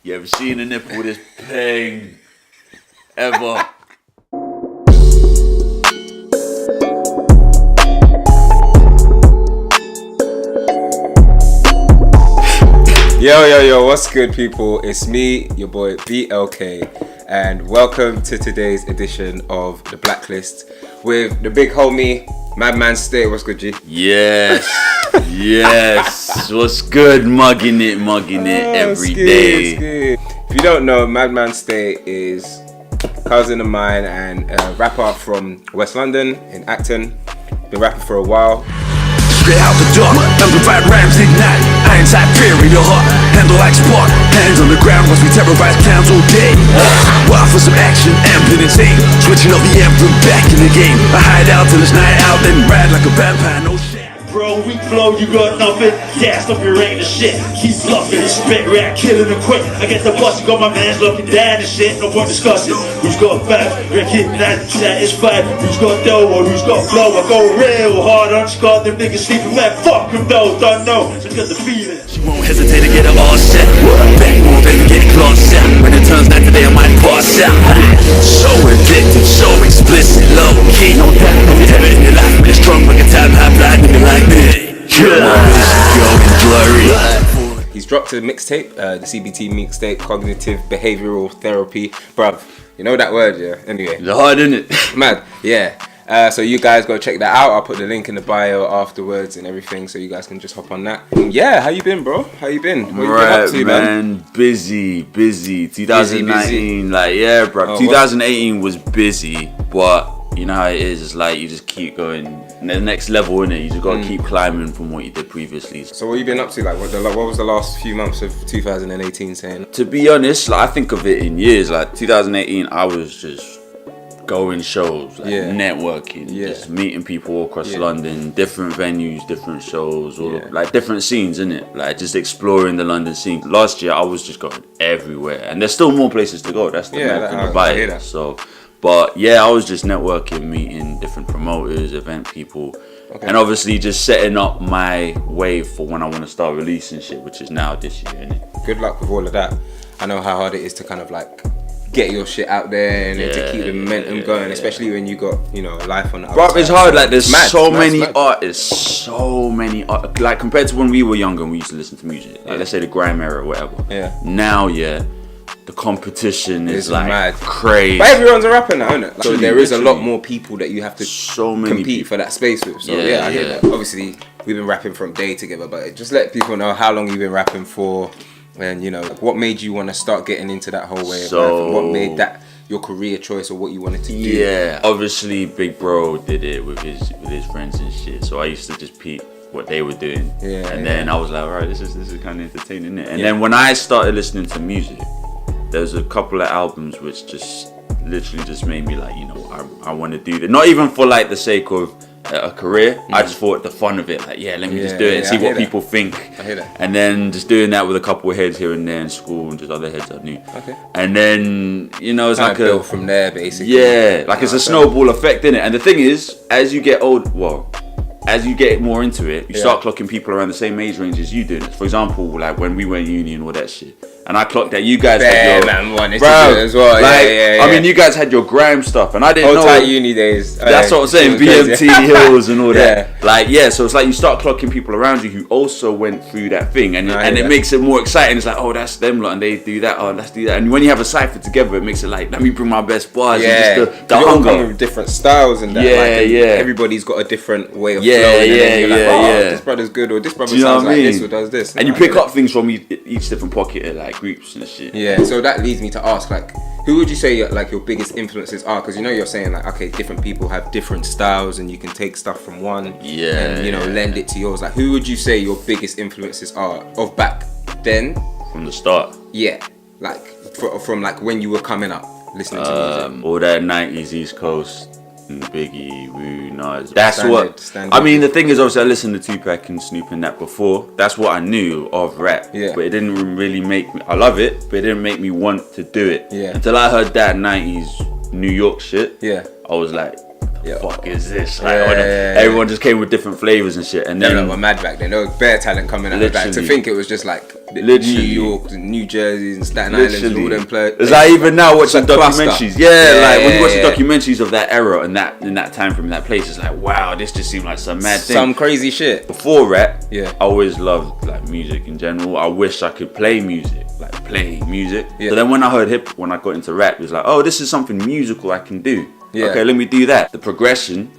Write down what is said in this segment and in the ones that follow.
You ever seen a nipple this pain? Ever? Yo, what's good, people? It's me, your boy BLK, and welcome to today's edition of the BLKLIST with the big homie, Madman State. What's good, G? Yes. What's good? Mugging it every day. It's good. If you don't know, Madman State is a cousin of mine and a rapper from West London in Acton. Been rapping for a while. Straight out the dark, amplified rhymes ignite. I inside fear in your heart, handle like spark. Hands on the ground, watch me terrorize clowns all day. Wild for some action, amping insane. Switching up the anthem, back in the game. I hide out till it's night out, then ride like a vampire, no shit. Bro, weak flow, you got nothing. Gassed up your rain and shit. Keep bluffing, spit rap, killing them quick. I get the bus, you got my mans looking down and shit. No point discussing. Who's got back? Reckon that is fight. Who's got dough or who's got flow? I go real hard on Scott. Them niggas sleeping, man. Fuck them though, don't know. Just got the feeling. She won't hesitate to get it all set. Back more, baby, get closer. When it turns night today, I might pass out. So addicted, so explicit, low key. No doubt, if you ever in your life, when it's strong, like a time high blind, nigga like me. He's dropped a mixtape, the C.B.T Mixtape, Cognitive Behavioral Therapy. Bruv, you know that word, yeah? Anyway. It's hard, isn't it? Mad, yeah. So you guys go check that out. I'll put the link in the bio afterwards and everything, so you guys can just hop on that. Yeah, how you been, bro? How you been? What you been up to, man? Busy. 2019, busy. Like, yeah, bro. Oh, 2018 was busy, but you know how it is. It's like you just keep going. The next level, innit? You just gotta keep climbing from what you did previously. So what you been up to? Like, what was the last few months of 2018 saying? To be honest, like I think of it in years. Like 2018, I was just going shows, like networking, just meeting people all across London, different venues, different shows, like different scenes, innit? Like just exploring the London scene. Last year, I was just going everywhere, and there's still more places to go. That's the thing about it. So. But yeah, I was just networking, meeting different promoters, event people, and obviously just setting up my way for when I want to start releasing shit, which is now this year, innit? Good luck with all of that. I know how hard it is to kind of like get your shit out there and to keep the momentum going, especially when you got, you know, life on the outside. Bro, it's hard. Like there's so many artists, like compared to when we were younger and we used to listen to music, like let's say the grime era or whatever. Yeah. Now, the competition is like mad. Crazy. But everyone's a rapper now, isn't it? Like, so there is a lot more people that you have to compete for that space with. So I hear that. Obviously, we've been rapping from day together, but just let people know how long you've been rapping for, and you know what made you want to start getting into that whole way of rapping. What made that your career choice or what you wanted to do? Yeah, obviously, Big Bro did it with his friends and shit. So I used to just peep what they were doing, and then I was like, alright, this is kind of entertaining, isn't it? And then when I started listening to music, there's a couple of albums which just literally just made me like, you know, I want to do that. Not even for like the sake of a career. I just thought the fun of it, like, let me just do it and see what people think. I hear that. And then just doing that with a couple of heads here and there in school and just other heads I knew. And then, you know, it's like built from there basically. Yeah, like it's a snowball effect, innit? And the thing is, as you get as you get more into it, you start clocking people around the same age range as you do. For example, like when we were in uni and all that shit. And I clocked that you guys had your wanted to do it as well. Like, I mean, you guys had your grime stuff, and I didn't know. Tight uni days. That's what I'm saying. BMT Hills and all that. Like, so it's like you start clocking people around you who also went through that thing, and it makes it more exciting. It's like, oh, that's them lot, and they do that. Oh, let's do that. And when you have a cipher together, it makes it like, let me bring my best bars. And just the hunger. With different styles and that. Everybody's got a different way of flowing. This brother's good, or this brother sounds like this, or does this. And you pick up things from each different pocket, like groups and shit. Yeah, so that leads me to ask, like, who would you say like your biggest influences are? Because you know you're saying like, okay, different people have different styles and you can take stuff from one and, you know, lend it to yours. Like, who would you say your biggest influences are of back then? From the start? Yeah, like from like when you were coming up, listening to music. All that 90s East Coast, Biggie, Wu, Nas. That's standard. I mean, the thing is, obviously, I listened to Tupac and Snoop and that before. That's what I knew of rap. But it didn't really make me. I love it, but it didn't make me want to do it. Until I heard that 90s New York shit. I was like, what the fuck is this? Like, everyone just came with different flavors and shit. And then they were mad back then. There was bare talent coming out of that. To think it was just like New York, New Jersey, and Staten Island, and all them places. It's like even now watching documentaries. Like when you watch the documentaries of that era and that in that time frame, that place, it's like, wow, this just seemed like some mad thing. Some crazy shit. Before rap, I always loved like music in general. I wish I could play music. So then when I heard when I got into rap, it was like, oh, this is something musical I can do. Okay, let me do that. The progression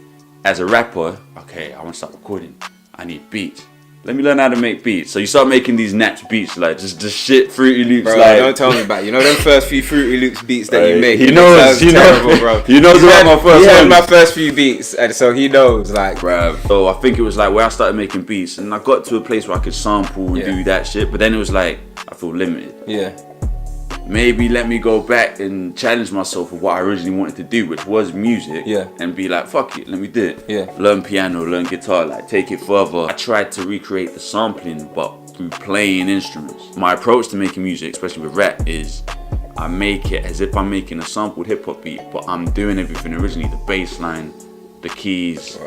as a rapper, okay, I want to start recording. I need beats. Let me learn how to make beats. So you start making these natch beats, like just shit, Fruity Loops. Bro, like, don't tell me about it. You know them first few Fruity Loops beats that you make. He knows. Terrible, bro. He knows about my first. He heard my first few beats, and so he knows, like, bro. So I think it was like where I started making beats, and I got to a place where I could sample and do that shit. But then it was like I feel limited. Yeah. Maybe let me go back and challenge myself with what I originally wanted to do, which was music. Yeah. And be like, fuck it, let me do it. Yeah. Learn piano, learn guitar, like take it further. I tried to recreate the sampling, but through playing instruments. My approach to making music, especially with rap, is I make it as if I'm making a sampled hip hop beat, but I'm doing everything originally: the bass line, the keys,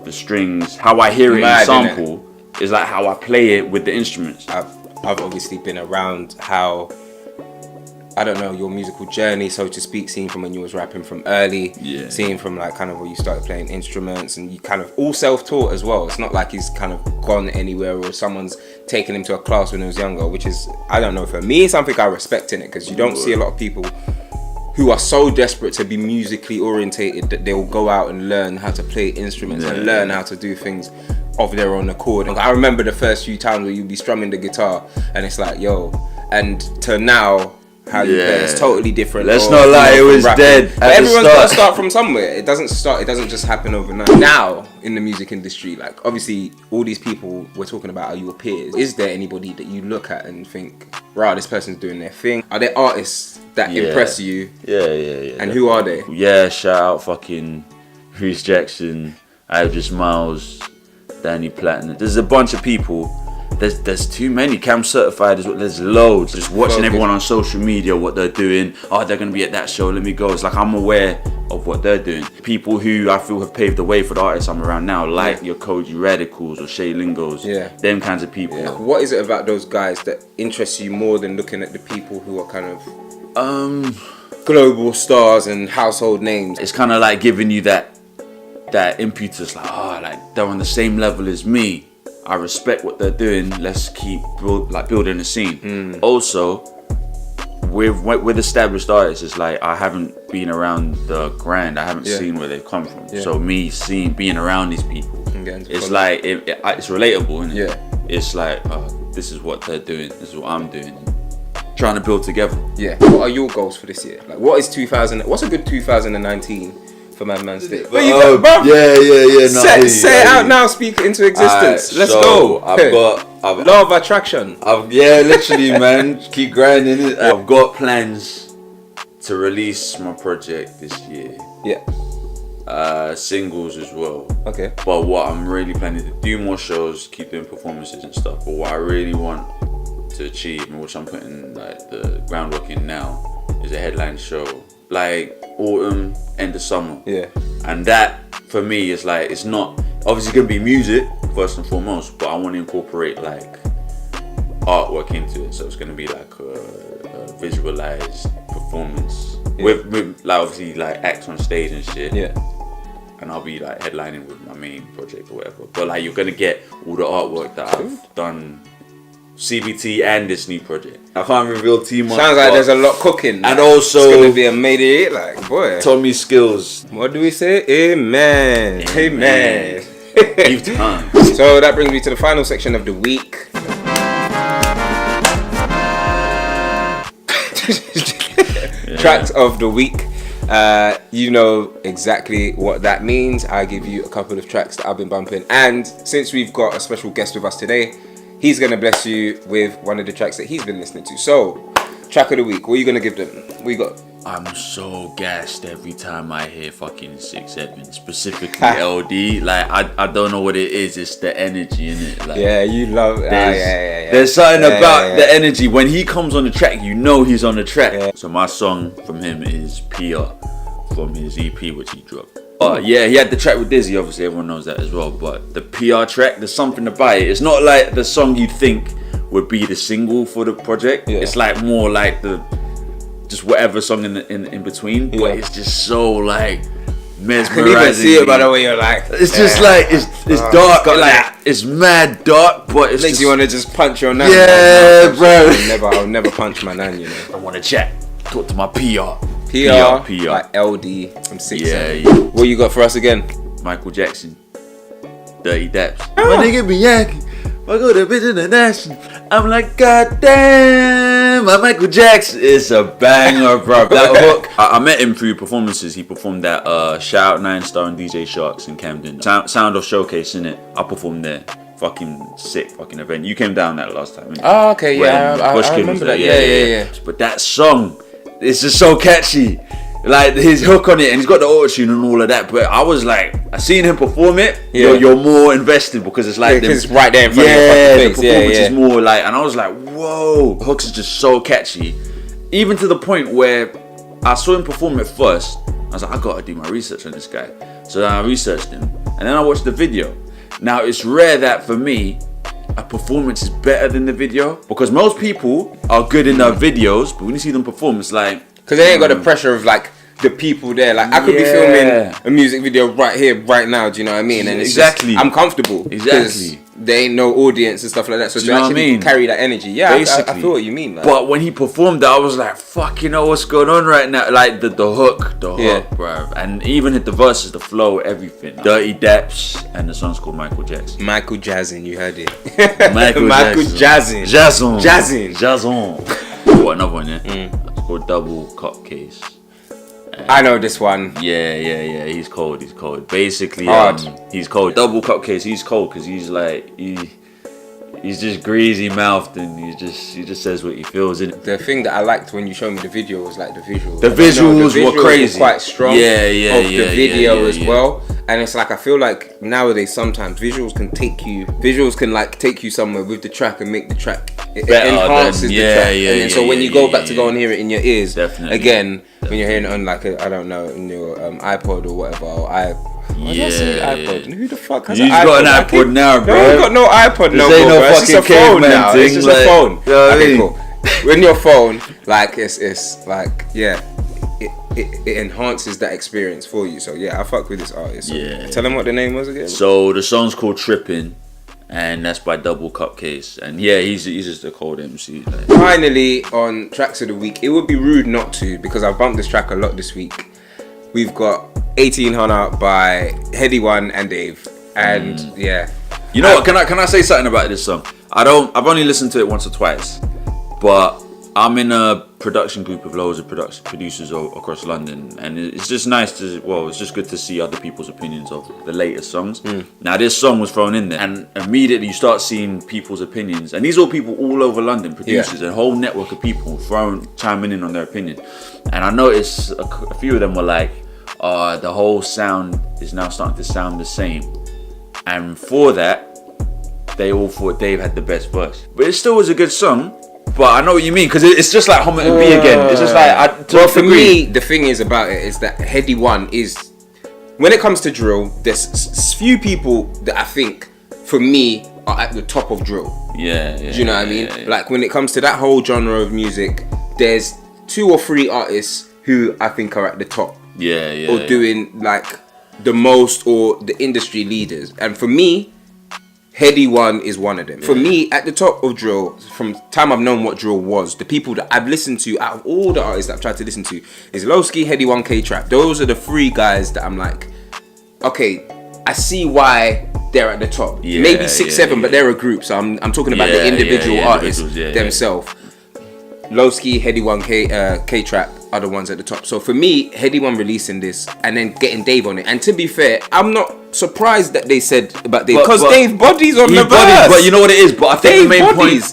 the strings. How I hear it in sample is like how I play it with the instruments. I've obviously been around how, I don't know, your musical journey, so to speak, seeing from when you was rapping from early, seeing from like kind of where you started playing instruments, and you kind of all self-taught as well. It's not like he's kind of gone anywhere or someone's taken him to a class when he was younger, which is, I don't know, for me, something I respect in it, because you don't see a lot of people who are so desperate to be musically orientated that they'll go out and learn how to play instruments and learn how to do things of their own accord. And I remember the first few times where you'd be strumming the guitar and it's like, yo, and to now, how you play is totally different. Let's not lie, it was dead. But everyone's got to start from somewhere. It doesn't just happen overnight. Now in the music industry, like obviously all these people we're talking about are your peers. Is there anybody that you look at and think, right, this person's doing their thing? Are there artists that impress you? Yeah. And who are they? Yeah, shout out fucking Reese Jackson, Idris Miles, Danny Platinum. There's a bunch of people. There's too many. Cam Certified as well. There's loads. Just watching everyone on social media, what they're doing. Oh, they're gonna be at that show. Let me go. It's like I'm aware of what they're doing. People who I feel have paved the way for the artists I'm around now, like your Koji Radicals or Shay Lingos. Them kinds of people. What is it about those guys that interests you more than looking at the people who are kind of global stars and household names? It's kind of like giving you that impetus, like they're on the same level as me. I respect what they're doing. Let's keep building a scene. Also, with established artists, it's like I haven't been around the grind. I haven't seen where they've come from. So me being around these people, it's like it's relatable, isn't it? It's like this is what they're doing. This is what I'm doing. Trying to build together. What are your goals for this year? Like, what's a good 2019? For Madman State. Say it out now, speak it into existence. Let's go. I've got law of attraction. Literally, man. Keep grinding it. I've got plans to release my project this year. Singles as well. Okay. But what I'm really planning to do more shows, keep doing performances and stuff. But what I really want to achieve, and which I'm putting like the groundwork in now, is a headline show. Like autumn, end of summer. And that for me is like, it's not obviously gonna be music first and foremost, but I want to incorporate like artwork into it. So it's gonna be like a visualized performance with like obviously like acts on stage and shit. And I'll be like headlining with my main project or whatever. But like you're gonna get all the artwork that I've done. C.B.T and this new project. I can't reveal too much. Sounds like there's a lot cooking. And also, it's gonna be a made like boy. Tommy Skills. What do we say? Amen. Give time. So that brings me to the final section of the week. Tracks of the week. You know exactly what that means. I give you a couple of tracks that I've been bumping, and since we've got a special guest with us today, he's going to bless you with one of the tracks that he's been listening to. So, track of the week, what are you going to give them? What you got? I'm so gassed every time I hear fucking 6-7, specifically LD. Like, I don't know what it is. It's the energy in it. Like, you love it. There's something about the energy. When he comes on the track, you know he's on the track. So my song from him is PR from his EP, which he dropped. Yeah, he had the track with Dizzy, obviously everyone knows that as well. But the PR track, there's something about it. It's not like the song you'd think would be the single for the project. Yeah. It's like more like just whatever song in between. Yeah. But it's just so like mesmerizing. I can even see it by the way you're like. It's just like it's dark. It's mad dark, but it makes you want to just punch your nan. Yeah, bro. I'll never punch my nan. You know. I want to chat. Talk to my PR. PR. Like LD from 6. Yeah. What you got for us again? Michael Jackson. Dirty Dapz. My nigga be yakking. I go to bitch in the nation. I'm like, God damn, my Michael Jackson. It's a banger, bro. That hook. I met him through performances. He performed at Shout Out 9 Star and DJ Sharks in Camden. Sound Off Showcase, innit? I performed there. Fucking sick fucking event. You came down that last time, innit? Oh, okay, yeah. I remember that. Yeah. But that song, it's just so catchy. Like his hook on it, and he's got the auto-tune and all of that. But I was like, I seen him perform it. Yeah. You're more invested because it's like because it's right there in front of your face. The performance is more like, and I was like, whoa, the hooks is just so catchy. Even to the point where I saw him perform it first. I was like, I gotta do my research on this guy. So then I researched him, and then I watched the video. Now it's rare that for me, a performance is better than the video because most people are good in their videos, but when you see them perform, it's like. Because they ain't got the pressure of like the people there. Like I could be filming a music video right here, right now. Do you know what I mean? And it's exactly. Just, I'm comfortable. Exactly. There ain't no audience and stuff like that. So do you know what I mean? Carry that energy. Yeah, I feel what you mean. Like. But when he performed that, I was like, fuck, you know what's going on right now? Like the hook, bro. And even hit the verses, the flow, everything. Dirty Dapz, and the song's called Michael Jackson. Michael Jackson, you heard it. Michael Jackson. Jackson. What, another one, yeah? It's called Double Cup Case. I know this one. Yeah. He's cold. Basically, he's cold. Double Cup Case. He's cold because he's like he's just greasy mouthed and he just says what he feels. In the thing that I liked when you showed me the video was like the visuals. The visuals were crazy. Were quite strong. Yeah. The video as well. And it's like I feel like nowadays sometimes visuals can take you somewhere with the track and make the track it enhances the track. And so when you go back to go and hear it in your ears, again, when you're hearing it on like I don't know, in your iPod or whatever, or iPod. Who the fuck has an iPod? You've got an iPod now, bro. No, I've got no iPod no more, bro. It's just a phone now. It's just a phone. Okay, cool. When your phone, like it's like it enhances that experience for you. So yeah, I fuck with this artist. So tell him what the name was again. So the song's called Trippin', and that's by Double Cup Case. And yeah, he's just a cold MC. Like. Finally, on Tracks of the Week, it would be rude not to because I've bumped this track a lot this week. We've got 1800 by Headie 1 and Dave, and you know what? Can I say something about this song? I've only listened to it once or twice, but I'm in a production group of loads of producers across London, and it's just nice it's just good to see other people's opinions of the latest songs. Now this song was thrown in there, and immediately you start seeing people's opinions, and these are people all over London, producers, a whole network of people chiming in on their opinion. And I noticed a few of them were like, the whole sound is now starting to sound the same, and for that they all thought Dave had the best verse, but it still was a good song. But I know what you mean, because it's just like Homer and B again. It's just like well, for me, the thing is about it is that Headie 1 is, when it comes to drill, there's few people that I think for me are at the top of drill. Do you know what I mean? Yeah. Like when it comes to that whole genre of music, there's 2 or 3 artists who I think are at the top. Or doing like the most, or the industry leaders. And for me, Headie 1 is one of them. For me, at the top of drill, from the time I've known what drill was, the people that I've listened to, out of all the artists that I've tried to listen to, is Lowski, Headie 1, K-Trap. Those are the 3 guys that I'm like, okay, I see why they're at the top. Maybe 6, 7, but they're a group. So I'm talking about the individual artists themselves. Lowski, Headie 1, K-Trap are the ones at the top. So for me, Headie 1 releasing this and then getting Dave on it. And to be fair, I'm not surprised that they said about Dave, because Dave bodies on the verse. But you know what it is? But I think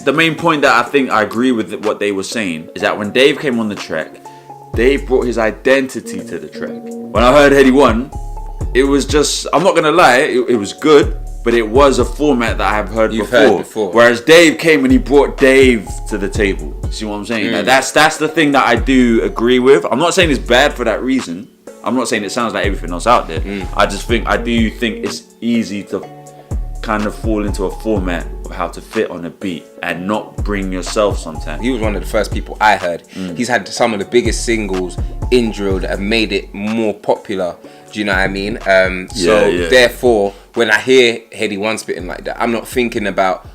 the main point that I think I agree with what they were saying is that when Dave came on the track, Dave brought his identity to the track. When I heard Headie 1, it was just, I'm not going to lie, it was good. But it was a format that I have heard before. Whereas Dave came and he brought Dave to the table. See what I'm saying? Now that's the thing that I do agree with. I'm not saying it's bad for that reason, I'm not saying it sounds like everything else out there. I do think it's easy to kind of fall into a format of how to fit on a beat and not bring yourself sometimes. He was one of the first people I heard. He's had some of the biggest singles in drill that have made it more popular. Do you know what I mean? Therefore, when I hear Headie One spitting like that, I'm not thinking about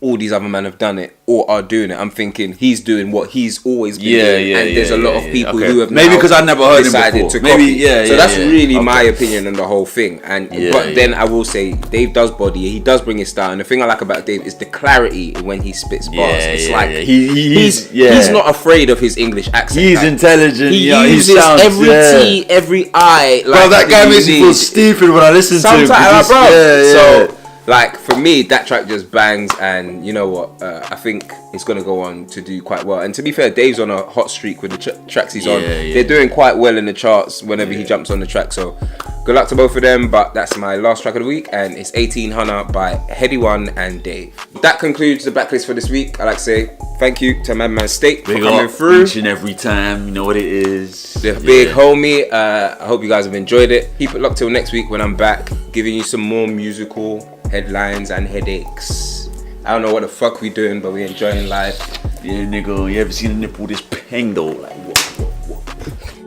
all these other men have done it or are doing it. I'm thinking he's doing what he's always been doing, and there's a lot of people who have maybe because I never heard him before. To copy. So that's really my opinion on the whole thing. And but then I will say Dave does body. He does bring his style, and the thing I like about Dave is the clarity when he spits bars. It's like he's not afraid of his English accent. He's intelligent. He uses every T, every I. Bro, that guy makes me feel stupid when I listen to him. Sometimes, bro. Like, for me, that track just bangs, and you know what? I think it's going to go on to do quite well. And to be fair, Dave's on a hot streak with the tracks he's on. They're doing quite well in the charts whenever he jumps on the track. So, good luck to both of them. But that's my last track of the week, and it's 1800 by Headie One and Dave. That concludes the backlist for this week. I'd like to say thank you to Madman State for coming through. Each and every time, you know what it is. The big homie. I hope you guys have enjoyed it. Keep it locked till next week when I'm back, giving you some more musical headlines and headaches. I don't know what the fuck we doing, but we enjoying life. Yeah, nigga, you ever seen a nipple this peng though? Like, what?